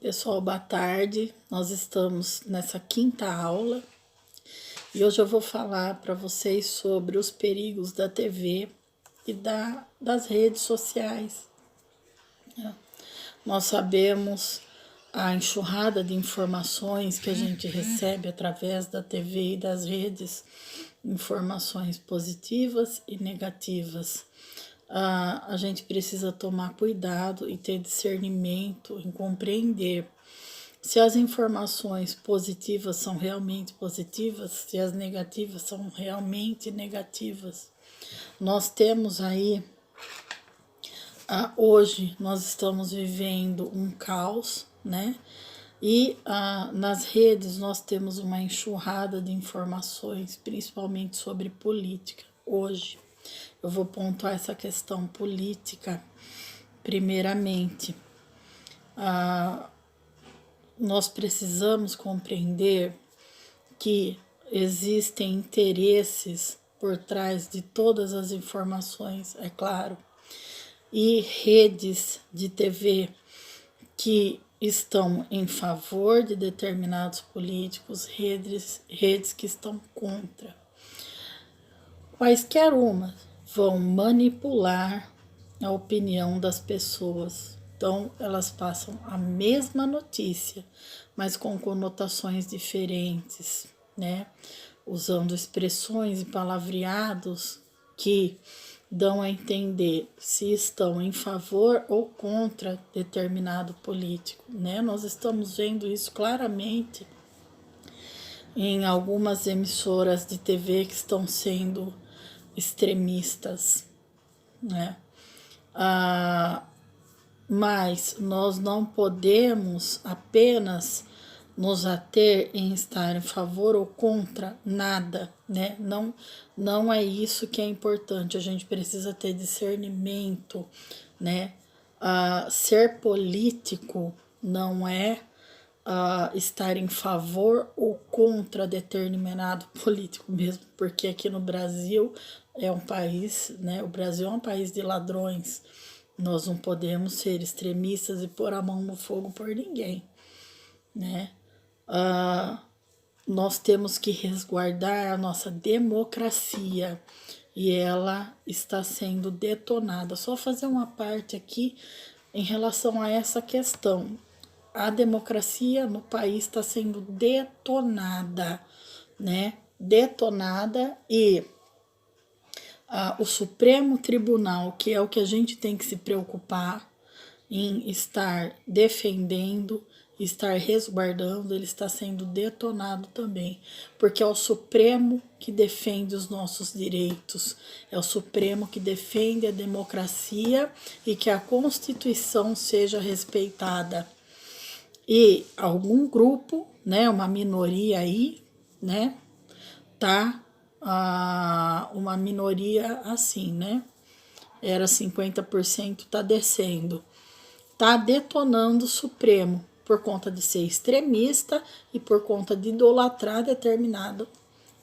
Pessoal, boa tarde. Nós estamos nessa quinta aula e hoje eu vou falar para vocês sobre os perigos da TV e das redes sociais. Nós sabemos a enxurrada de informações que a gente recebe através da TV e das redes, informações positivas e negativas. A gente precisa tomar cuidado e ter discernimento em compreender se as informações positivas são realmente positivas, se as negativas são realmente negativas. Nós temos aí, hoje nós estamos vivendo um caos, né? E nas redes nós temos uma enxurrada de informações, principalmente sobre política, hoje. Eu vou pontuar essa questão política, primeiramente. Nós precisamos compreender que existem interesses por trás de todas as informações, é claro, e redes de TV que estão em favor de determinados políticos, redes que estão contra. Quaisquer uma vão manipular a opinião das pessoas. Então, elas passam a mesma notícia, mas com conotações diferentes, né? Usando expressões e palavreados que dão a entender se estão em favor ou contra determinado político, né? Nós estamos vendo isso claramente em algumas emissoras de TV que estão sendo extremistas, né? Mas nós não podemos apenas nos ater em estar em favor ou contra nada, né? Não é isso que é importante, a gente precisa ter discernimento, né? Ser político não é estar em favor ou contra determinado político mesmo, porque aqui no Brasil é um país, né? O Brasil é um país de ladrões. Nós não podemos ser extremistas e pôr a mão no fogo por ninguém, né? Nós temos que resguardar a nossa democracia e ela está sendo detonada. Só fazer uma parte aqui em relação a essa questão. A democracia no país está sendo detonada, né? Detonada e o Supremo Tribunal, que é o que a gente tem que se preocupar em estar defendendo, estar resguardando, ele está sendo detonado também, porque é o Supremo que defende os nossos direitos, é o Supremo que defende a democracia e que a Constituição seja respeitada. E algum grupo, né, uma minoria aí, né, tá uma minoria assim, né, era 50%, tá descendo, tá detonando o Supremo por conta de ser extremista e por conta de idolatrar determinado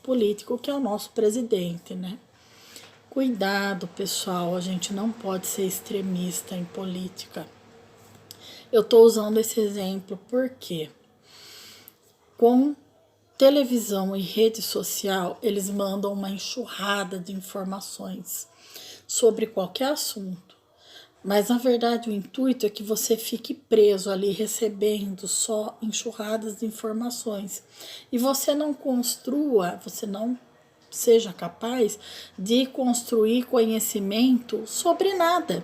político que é o nosso presidente, né. Cuidado, pessoal, a gente não pode ser extremista em política. Eu estou usando esse exemplo porque com televisão e rede social, eles mandam uma enxurrada de informações sobre qualquer assunto. Mas, na verdade, o intuito é que você fique preso ali, recebendo só enxurradas de informações. E você não construa, você não seja capaz de construir conhecimento sobre nada.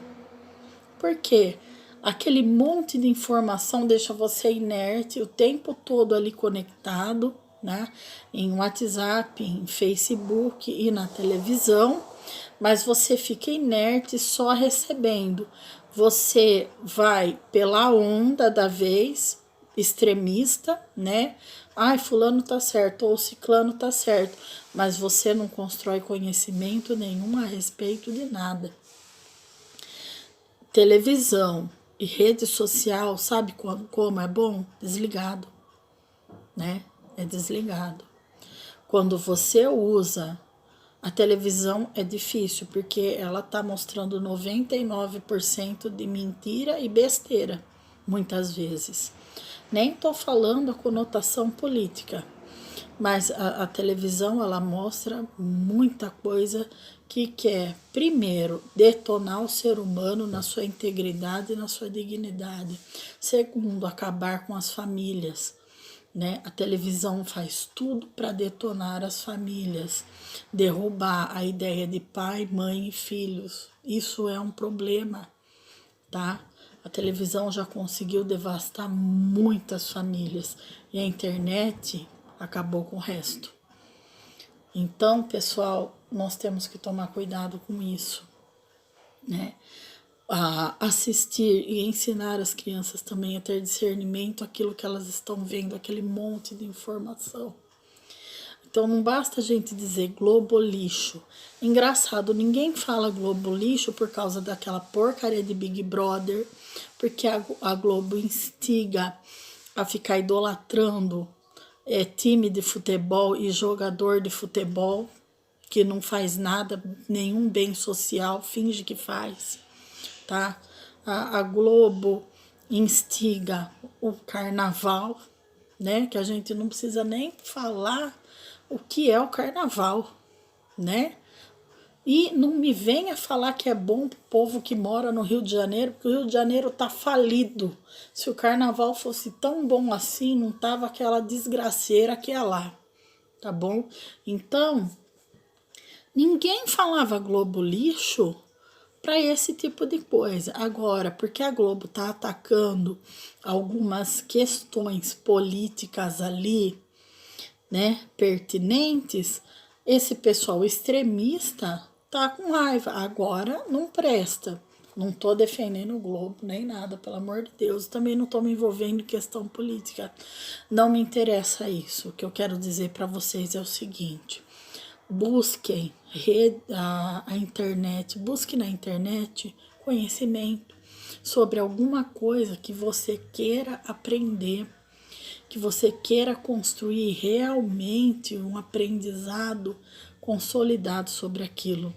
Por quê? Aquele monte de informação deixa você inerte o tempo todo ali conectado, né? Em WhatsApp, em Facebook e na televisão, mas você fica inerte só recebendo. Você vai pela onda da vez, extremista, né? Ai, fulano tá certo, ou ciclano tá certo, mas você não constrói conhecimento nenhum a respeito de nada. Televisão e rede social, sabe como é bom? Desligado, né? É desligado. Quando você usa a televisão é difícil, porque ela tá mostrando 99% de mentira e besteira, muitas vezes. Nem estou falando a conotação política, mas a televisão, ela mostra muita coisa que quer, primeiro, detonar o ser humano na sua integridade e na sua dignidade. Segundo, acabar com as famílias, né? A televisão faz tudo para detonar as famílias, derrubar a ideia de pai, mãe e filhos. Isso é um problema, tá? A televisão já conseguiu devastar muitas famílias e a internet acabou com o resto. Então, pessoal, nós temos que tomar cuidado com isso, né? Assistir e ensinar as crianças também a ter discernimento aquilo que elas estão vendo, aquele monte de informação. Então não basta a gente dizer Globo lixo. Engraçado, ninguém fala Globo lixo por causa daquela porcaria de Big Brother, porque a Globo instiga a ficar idolatrando time de futebol e jogador de futebol que não faz nada, nenhum bem social, finge que faz, tá? A Globo instiga o carnaval, né? Que a gente não precisa nem falar o que é o carnaval, né? E não me venha falar que é bom pro povo que mora no Rio de Janeiro, porque o Rio de Janeiro tá falido. Se o carnaval fosse tão bom assim, não tava aquela desgraceira que é lá, tá bom? Então, ninguém falava Globo lixo para esse tipo de coisa. Agora, porque a Globo tá atacando algumas questões políticas ali, né, pertinentes, esse pessoal extremista tá com raiva. Agora não presta. Não tô defendendo o Globo nem nada, pelo amor de Deus. Também não tô me envolvendo em questão política. Não me interessa isso. O que eu quero dizer para vocês é o seguinte: busquem a internet, busque na internet conhecimento sobre alguma coisa que você queira aprender, que você queira construir realmente um aprendizado consolidado sobre aquilo,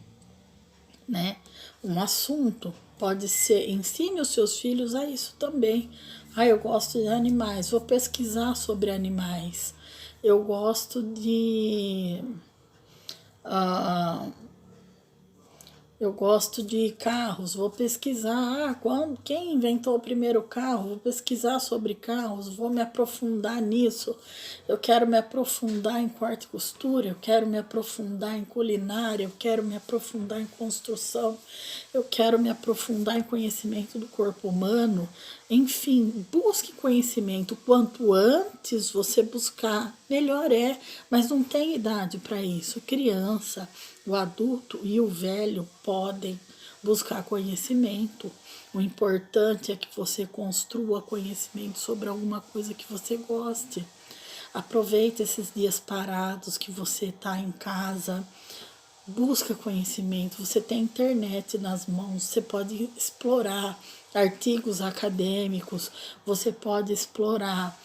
né? Um assunto pode ser, ensine os seus filhos a isso também. Eu gosto de animais, vou pesquisar sobre animais. Eu gosto de eu gosto de carros, vou pesquisar quem inventou o primeiro carro, vou pesquisar sobre carros, vou me aprofundar nisso. Eu quero me aprofundar em corte e costura, eu quero me aprofundar em culinária, eu quero me aprofundar em construção, eu quero me aprofundar em conhecimento do corpo humano. Enfim, busque conhecimento. Quanto antes você buscar, melhor é, mas não tem idade para isso. Criança, o adulto e o velho podem buscar conhecimento. O importante é que você construa conhecimento sobre alguma coisa que você goste. Aproveite esses dias parados que você está em casa. Busca conhecimento. Você tem internet nas mãos, você pode explorar artigos acadêmicos, você pode explorar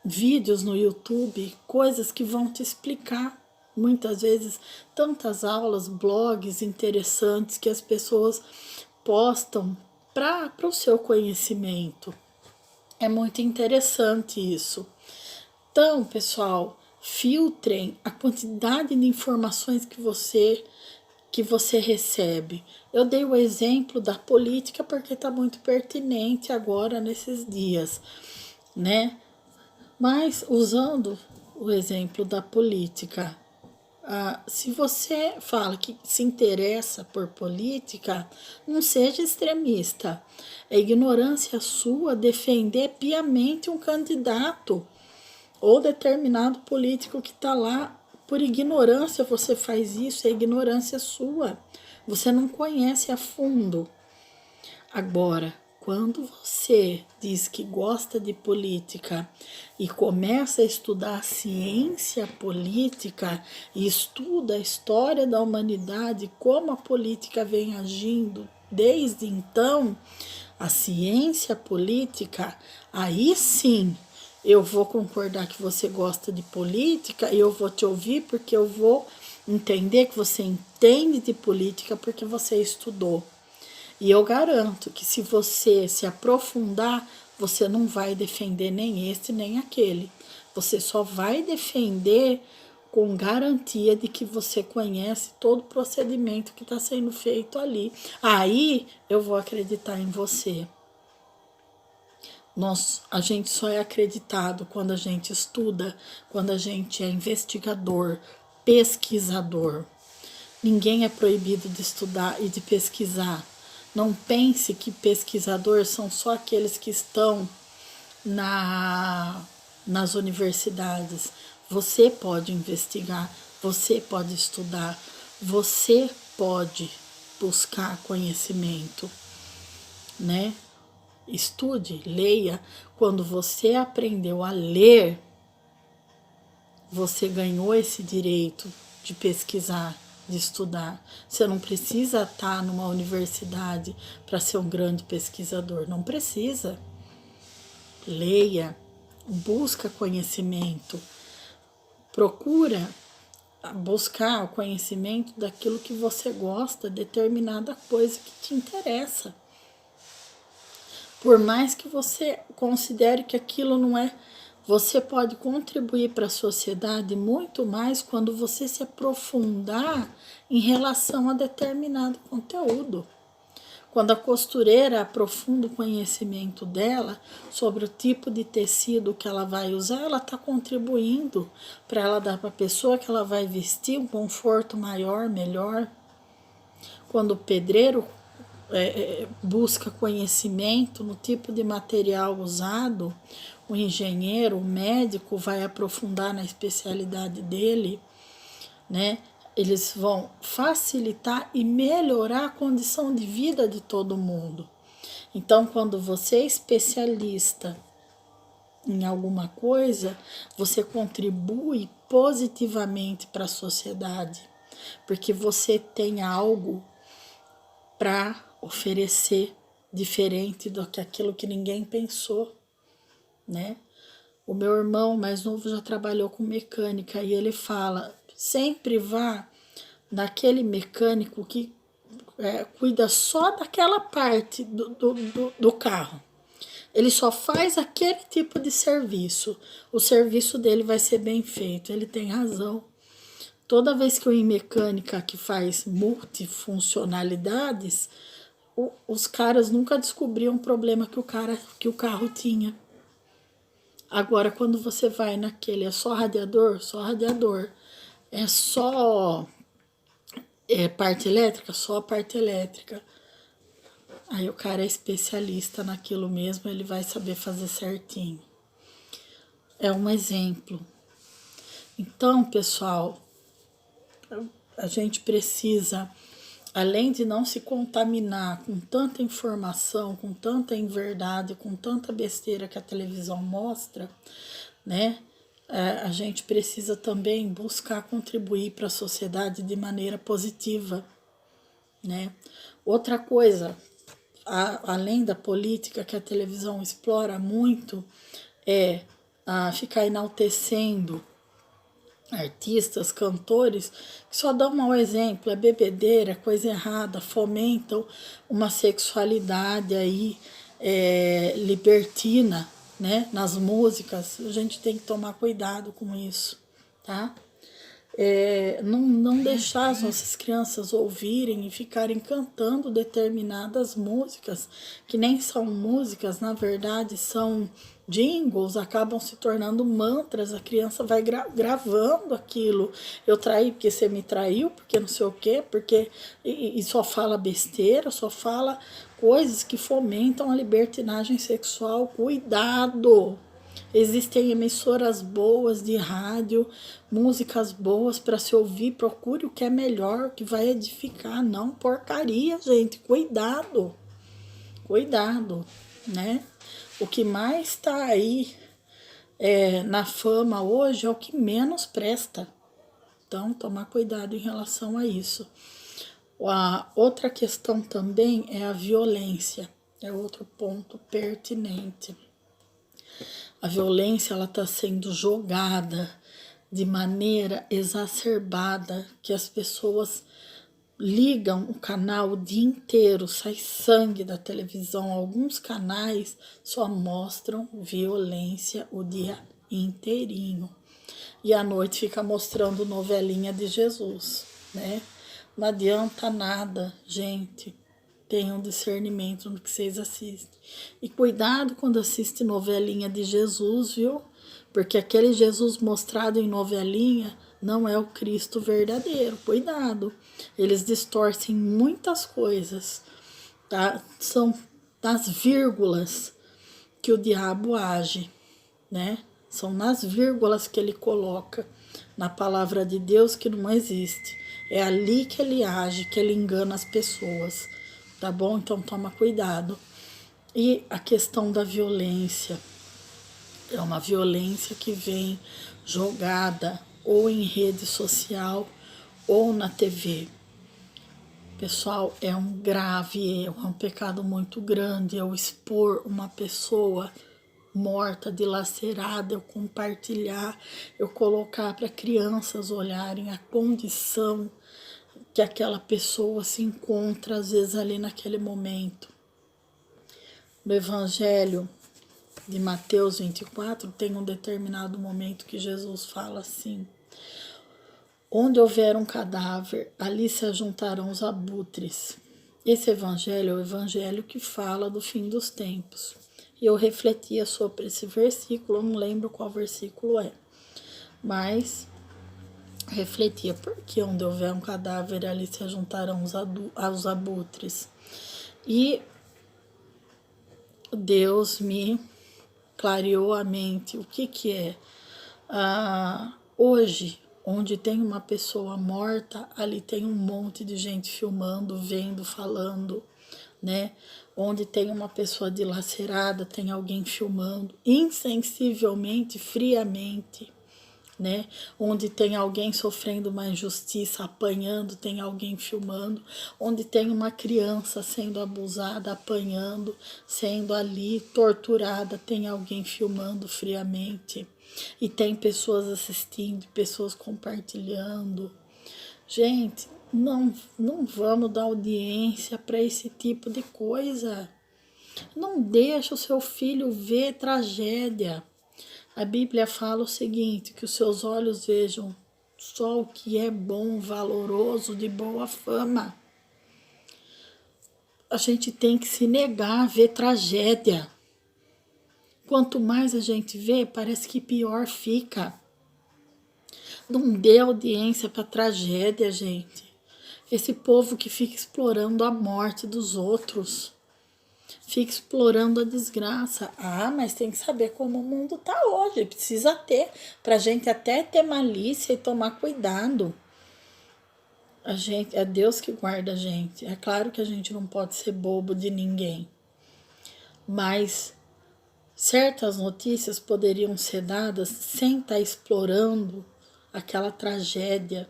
vídeos no YouTube, coisas que vão te explicar. Muitas vezes, tantas aulas, blogs interessantes que as pessoas postam para o seu conhecimento. É muito interessante isso. Então, pessoal, filtrem a quantidade de informações que você recebe. Eu dei o exemplo da política porque está muito pertinente agora nesses dias, né? Mas usando o exemplo da política, se você fala que se interessa por política, não seja extremista. É ignorância sua defender piamente um candidato ou determinado político que está lá. Por ignorância você faz isso, é ignorância sua. Você não conhece a fundo. Agora, quando você diz que gosta de política e começa a estudar a ciência política e estuda a história da humanidade, como a política vem agindo desde então, a ciência política, aí sim eu vou concordar que você gosta de política e eu vou te ouvir porque eu vou entender que você entende de política porque você estudou. E eu garanto que se você se aprofundar, você não vai defender nem esse nem aquele. Você só vai defender com garantia de que você conhece todo o procedimento que está sendo feito ali. Aí eu vou acreditar em você. A gente só é acreditado quando a gente estuda, quando a gente é investigador, pesquisador. Ninguém é proibido de estudar e de pesquisar. Não pense que pesquisadores são só aqueles que estão nas universidades. Você pode investigar, você pode estudar, você pode buscar conhecimento, né? Estude, leia. Quando você aprendeu a ler, você ganhou esse direito de pesquisar, de estudar. Você não precisa estar numa universidade para ser um grande pesquisador, não precisa. Leia, busca conhecimento, procura buscar o conhecimento daquilo que você gosta, determinada coisa que te interessa. Por mais que você considere que aquilo não é, você pode contribuir para a sociedade muito mais quando você se aprofundar em relação a determinado conteúdo. Quando a costureira aprofunda o conhecimento dela sobre o tipo de tecido que ela vai usar, ela está contribuindo para ela dar para a pessoa que ela vai vestir um conforto maior, melhor. Quando o pedreiro busca conhecimento no tipo de material usado, o engenheiro, o médico vai aprofundar na especialidade dele, né? Eles vão facilitar e melhorar a condição de vida de todo mundo. Então, quando você é especialista em alguma coisa, você contribui positivamente para a sociedade, porque você tem algo para oferecer diferente do que aquilo que ninguém pensou, né? O meu irmão mais novo já trabalhou com mecânica e ele fala, sempre vá naquele mecânico que cuida só daquela parte do carro. Ele só faz aquele tipo de serviço. O serviço dele vai ser bem feito. Ele tem razão. Toda vez que eu ir em mecânica que faz multifuncionalidades, os caras nunca descobriam um problema que o carro tinha. Agora, quando você vai naquele, é só radiador, é só parte elétrica, só a parte elétrica. Aí o cara é especialista naquilo mesmo, ele vai saber fazer certinho. É um exemplo. Então, pessoal, a gente precisa, além de não se contaminar com tanta informação, com tanta inverdade, com tanta besteira que a televisão mostra, né? A gente precisa também buscar contribuir para a sociedade de maneira positiva, né? Outra coisa, além da política que a televisão explora muito, é ficar enaltecendo artistas, cantores, que só dão mau exemplo, é bebedeira, coisa errada, fomentam uma sexualidade aí libertina, né, nas músicas. A gente tem que tomar cuidado com isso, tá? Não deixar as nossas crianças ouvirem e ficarem cantando determinadas músicas, que nem são músicas, na verdade são jingles, acabam se tornando mantras, a criança vai gravando aquilo. Eu traí porque você me traiu, porque não sei o quê, porque e só fala besteira, só fala coisas que fomentam a libertinagem sexual. Cuidado! Existem emissoras boas de rádio, músicas boas para se ouvir. Procure o que é melhor, o que vai edificar. Não porcaria, gente. Cuidado. Cuidado, né? O que mais está aí na fama hoje é o que menos presta. Então, tomar cuidado em relação a isso. A outra questão também é a violência. É outro ponto pertinente. A violência ela está sendo jogada de maneira exacerbada, que as pessoas ligam o canal o dia inteiro, sai sangue da televisão. Alguns canais só mostram violência o dia inteirinho. E à noite fica mostrando novelinha de Jesus, né? Não adianta nada, gente. Tenham discernimento no que vocês assistem. E cuidado quando assiste novelinha de Jesus, viu? Porque aquele Jesus mostrado em novelinha não é o Cristo verdadeiro. Cuidado. Eles distorcem muitas coisas, tá? São das vírgulas que o diabo age, né? São nas vírgulas que ele coloca na palavra de Deus que não existe. É ali que ele age, que ele engana as pessoas, tá bom? Então toma cuidado. E a questão da violência é uma violência que vem jogada ou em rede social ou na TV. Pessoal, é um grave erro, é um pecado muito grande eu expor uma pessoa morta, dilacerada, eu compartilhar, eu colocar para crianças olharem a condição que aquela pessoa se encontra, às vezes, ali naquele momento. No Evangelho de Mateus 24, tem um determinado momento que Jesus fala assim: onde houver um cadáver, ali se ajuntarão os abutres. Esse evangelho é o evangelho que fala do fim dos tempos. E eu refletia sobre esse versículo, eu não lembro qual versículo é, mas refletia, porque onde houver um cadáver, ali se ajuntarão os abutres. E Deus me clareou a mente. O que é? Hoje, onde tem uma pessoa morta, ali tem um monte de gente filmando, vendo, falando, né? Onde tem uma pessoa dilacerada, tem alguém filmando, insensivelmente, friamente, né? Onde tem alguém sofrendo uma injustiça, apanhando, tem alguém filmando. Onde tem uma criança sendo abusada, apanhando, sendo ali torturada, tem alguém filmando friamente. E tem pessoas assistindo, pessoas compartilhando. Gente, não vamos dar audiência para esse tipo de coisa. Não deixa o seu filho ver tragédia. A Bíblia fala o seguinte, que os seus olhos vejam só o que é bom, valoroso, de boa fama. A gente tem que se negar a ver tragédia. Quanto mais a gente vê, parece que pior fica. Não dê audiência para tragédia, gente. Esse povo que fica explorando a morte dos outros, fica explorando a desgraça. Ah, mas tem que saber como o mundo tá hoje. Precisa ter, pra gente até ter malícia e tomar cuidado. É Deus que guarda a gente. É claro que a gente não pode ser bobo de ninguém. Mas certas notícias poderiam ser dadas sem estar explorando aquela tragédia,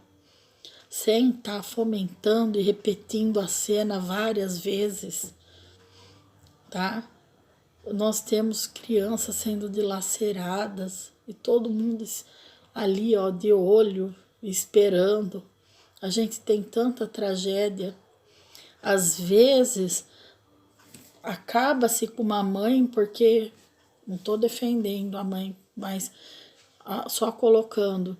sem estar fomentando e repetindo a cena várias vezes, tá? Nós temos crianças sendo dilaceradas e todo mundo ali, ó, de olho, esperando. A gente tem tanta tragédia. Às vezes, acaba-se com uma mãe, porque não estou defendendo a mãe, mas só colocando.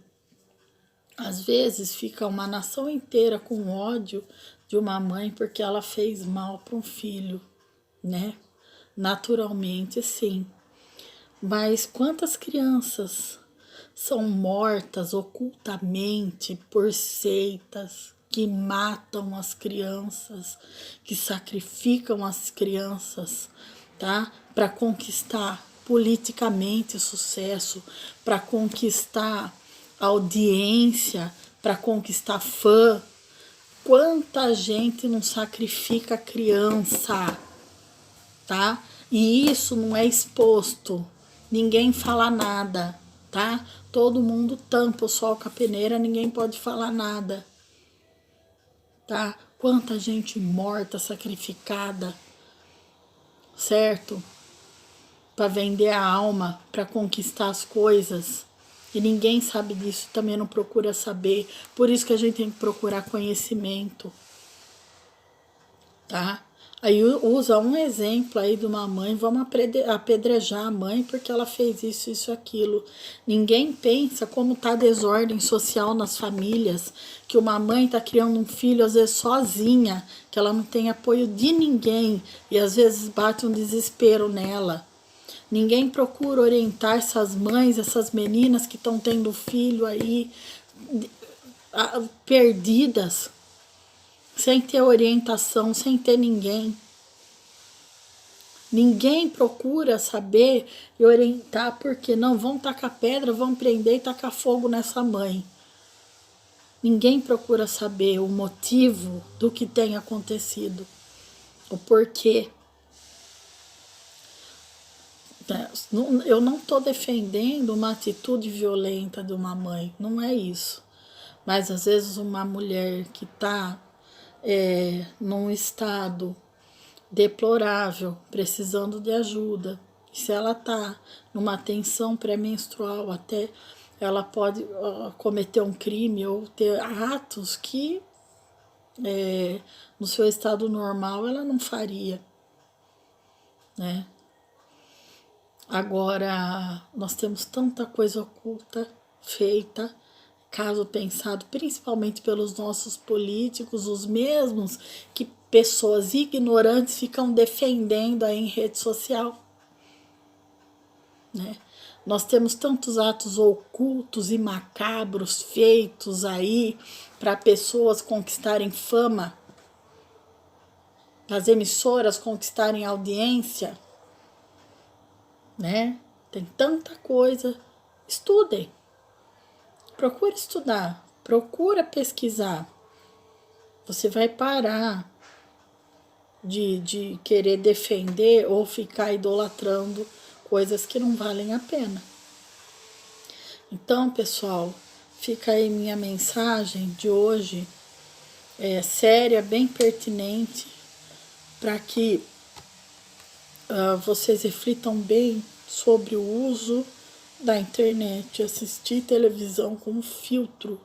Às vezes fica uma nação inteira com ódio de uma mãe porque ela fez mal para um filho, né? Naturalmente, sim. Mas quantas crianças são mortas ocultamente por seitas que matam as crianças, que sacrificam as crianças, tá? Para conquistar politicamente sucesso, para conquistar audiência, para conquistar fã. Quanta gente não sacrifica a criança, tá? E isso não é exposto. Ninguém fala nada, tá? Todo mundo tampa o sol com a peneira, ninguém pode falar nada, tá? Quanta gente morta, sacrificada, certo? Para vender a alma, para conquistar as coisas. E ninguém sabe disso, também não procura saber. Por isso que a gente tem que procurar conhecimento, tá? Aí usa um exemplo aí de uma mãe, vamos apedrejar a mãe porque ela fez isso, isso, aquilo. Ninguém pensa como tá a desordem social nas famílias, que uma mãe tá criando um filho às vezes sozinha, que ela não tem apoio de ninguém e às vezes bate um desespero nela. Ninguém procura orientar essas mães, essas meninas que estão tendo filho aí perdidas, sem ter orientação, sem ter ninguém. Ninguém procura saber e orientar, porque não vão tacar pedra, vão prender e tacar fogo nessa mãe. Ninguém procura saber o motivo do que tem acontecido, o porquê. Eu não estou defendendo uma atitude violenta de uma mãe, não é isso. Mas às vezes uma mulher que está num estado deplorável, precisando de ajuda, se ela está numa tensão pré-menstrual, até ela pode cometer um crime ou ter atos que no seu estado normal ela não faria, né? Agora, nós temos tanta coisa oculta feita, caso pensado principalmente pelos nossos políticos, os mesmos que pessoas ignorantes ficam defendendo aí em rede social, né? Nós temos tantos atos ocultos e macabros feitos aí para pessoas conquistarem fama, as emissoras conquistarem audiência, né? Tem tanta coisa. Estudem. Procure estudar. Procura pesquisar. Você vai parar de querer defender ou ficar idolatrando coisas que não valem a pena. Então, pessoal, fica aí minha mensagem de hoje, séria, bem pertinente, para que vocês reflitam bem sobre o uso da internet, assistir televisão com filtro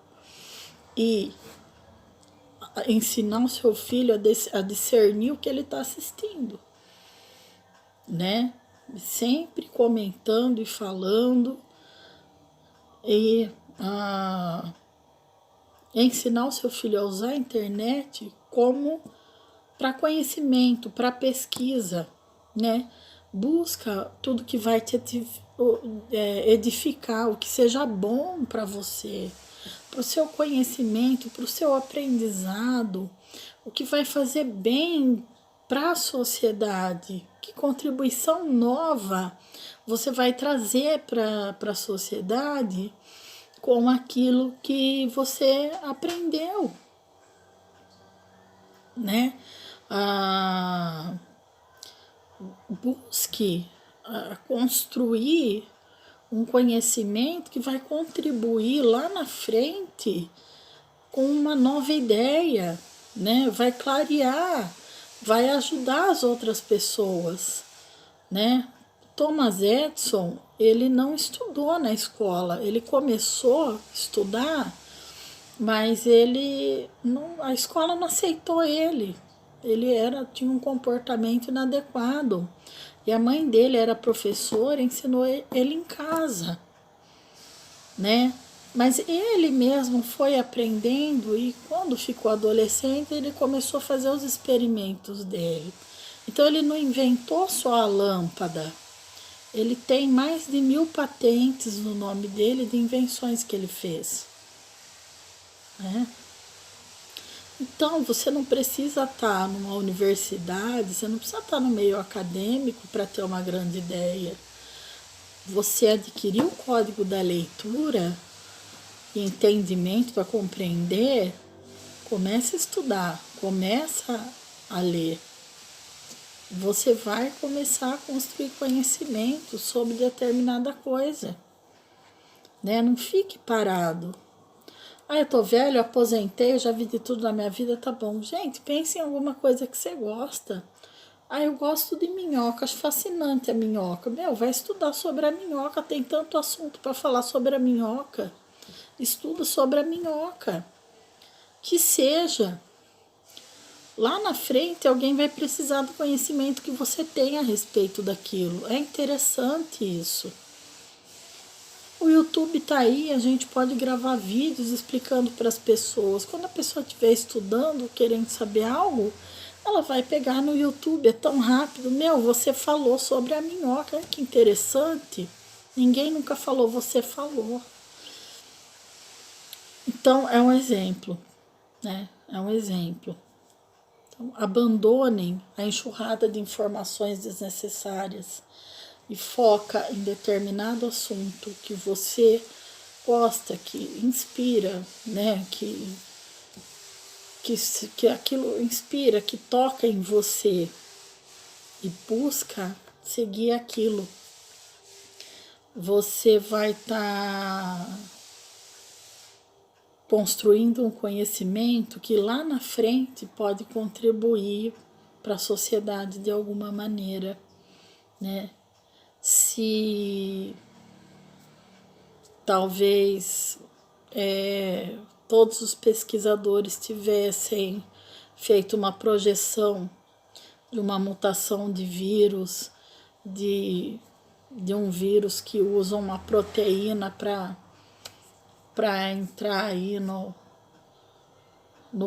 e ensinar o seu filho a discernir o que ele está assistindo, né? Sempre comentando e falando e ensinar o seu filho a usar a internet como para conhecimento, para pesquisa, né? Busca tudo que vai te edificar, o que seja bom para você, para o seu conhecimento, para o seu aprendizado, o que vai fazer bem para a sociedade, que contribuição nova você vai trazer para a sociedade com aquilo que você aprendeu, né? Busque construir um conhecimento que vai contribuir lá na frente com uma nova ideia, né? Vai clarear, vai ajudar as outras pessoas, né? Thomas Edison, ele não estudou na escola, ele começou a estudar, mas a escola não aceitou ele. Ele tinha um comportamento inadequado. E a mãe dele era professora, ensinou ele em casa, né? Mas ele mesmo foi aprendendo e quando ficou adolescente ele começou a fazer os experimentos dele. Então ele não inventou só a lâmpada, ele tem mais de 1000 patentes no nome dele de invenções que ele fez, né? Então você não precisa estar numa universidade, você não precisa estar no meio acadêmico para ter uma grande ideia. Você adquirir o código da leitura e entendimento para compreender, comece a estudar, começa a ler. Você vai começar a construir conhecimento sobre determinada coisa, né? Não fique parado. Eu tô velho, aposentei, eu já vi de tudo na minha vida, tá bom. Gente, pense em alguma coisa que você gosta. Eu gosto de minhoca, acho fascinante a minhoca. Vai estudar sobre a minhoca, tem tanto assunto para falar sobre a minhoca. Estuda sobre a minhoca. Que seja. lá na frente alguém vai precisar do conhecimento que você tem a respeito daquilo. É interessante isso. O YouTube tá aí, a gente pode gravar vídeos explicando para as pessoas. Quando a pessoa estiver estudando, querendo saber algo, ela vai pegar no YouTube, é tão rápido. Meu, você falou sobre a minhoca, que interessante. Ninguém nunca falou, você falou. Então, é um exemplo, né? É um exemplo. Então, abandonem a enxurrada de informações desnecessárias e foca em determinado assunto que você gosta, que inspira, né? Que aquilo inspira, que toca em você e busca seguir aquilo. Você vai estar construindo um conhecimento que lá na frente pode contribuir para a sociedade de alguma maneira, né? Se talvez todos os pesquisadores tivessem feito uma projeção de uma mutação de vírus, de um vírus que usa uma proteína para entrar aí no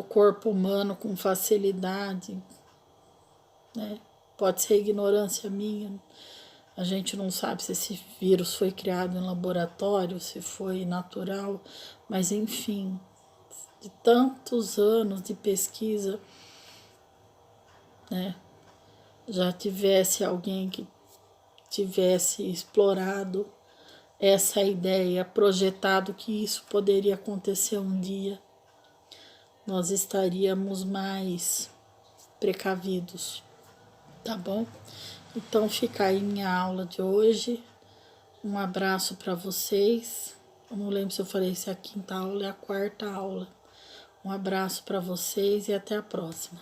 corpo humano com facilidade, né? Pode ser ignorância minha. A gente não sabe se esse vírus foi criado em laboratório, se foi natural, mas enfim, de tantos anos de pesquisa, né? Já tivesse alguém que tivesse explorado essa ideia, projetado que isso poderia acontecer um dia, nós estaríamos mais precavidos, tá bom? Então fica aí minha aula de hoje. Um abraço para vocês. Eu não lembro se eu falei se é a quinta aula ou é a quarta aula. Um abraço para vocês e até a próxima.